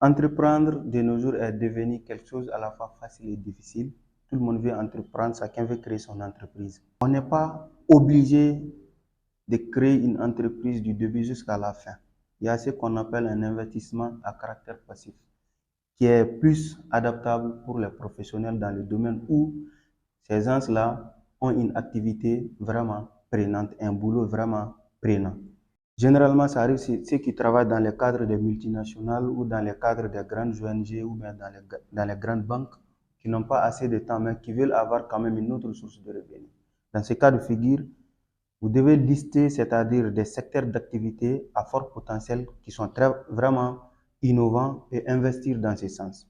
Entreprendre de nos jours est devenu quelque chose à la fois facile et difficile. Tout le monde veut entreprendre, chacun veut créer son entreprise. On n'est pas obligé de créer une entreprise du début jusqu'à la fin. Il y a ce qu'on appelle un investissement à caractère passif, qui est plus adaptable pour les professionnels dans le domaine où ces gens-là ont une activité vraiment prenante, un boulot vraiment prenant. Généralement, ça arrive ceux qui travaillent dans les cadres des multinationales ou dans les cadres des grandes ONG ou bien dans les grandes banques qui n'ont pas assez de temps, mais qui veulent avoir quand même une autre source de revenus. Dans ce cas de figure, vous devez lister, c'est-à-dire des secteurs d'activité à fort potentiel qui sont vraiment innovants et investir dans ce sens.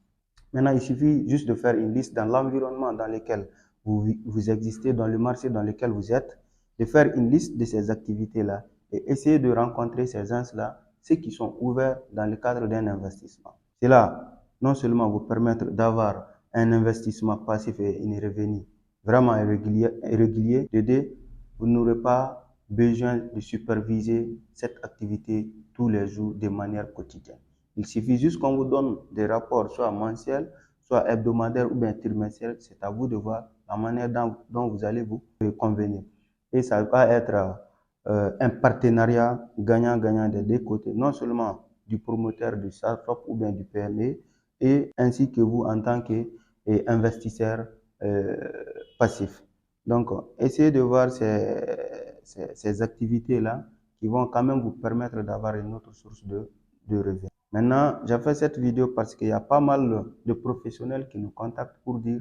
Maintenant, il suffit juste de faire une liste dans l'environnement dans lequel vous existez, dans le marché dans lequel vous êtes, de faire une liste de ces activités-là et essayer de rencontrer ces gens-là, ceux qui sont ouverts dans le cadre d'un investissement. Cela, non seulement vous permettre d'avoir un investissement passif et un revenu vraiment régulier, de deux, vous n'aurez pas besoin de superviser cette activité tous les jours de manière quotidienne. Il suffit juste qu'on vous donne des rapports, soit mensuels, soit hebdomadaires ou bien trimestriels. C'est à vous de voir la manière dont vous allez vous convenir. Et ça va être un partenariat gagnant-gagnant des deux côtés, non seulement du promoteur du startup ou bien du PME, et ainsi que vous en tant qu'investisseur passif. Donc, essayez de voir ces activités-là qui vont quand même vous permettre d'avoir une autre source de revenus. Maintenant, j'ai fait cette vidéo parce qu'il y a pas mal de professionnels qui nous contactent pour dire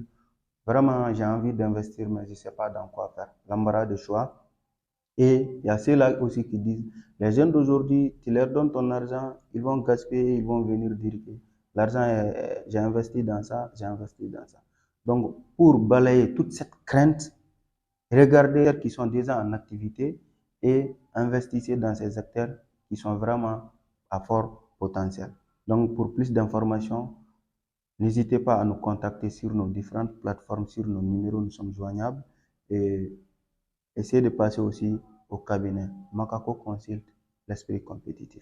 vraiment j'ai envie d'investir mais je ne sais pas dans quoi faire. L'embarras de choix. Et il y a ceux-là aussi qui disent les jeunes d'aujourd'hui, tu leur donnes ton argent, ils vont gaspiller, ils vont venir dire que l'argent j'ai investi dans ça, j'ai investi dans ça. Donc, pour balayer toute cette crainte, regardez ceux qui sont déjà en activité et investissez dans ces acteurs qui sont vraiment à fort potentiel. Donc, pour plus d'informations, n'hésitez pas à nous contacter sur nos différentes plateformes, sur nos numéros, nous sommes joignables. Et essayez de passer aussi au cabinet Makako Consult, l'esprit compétitif.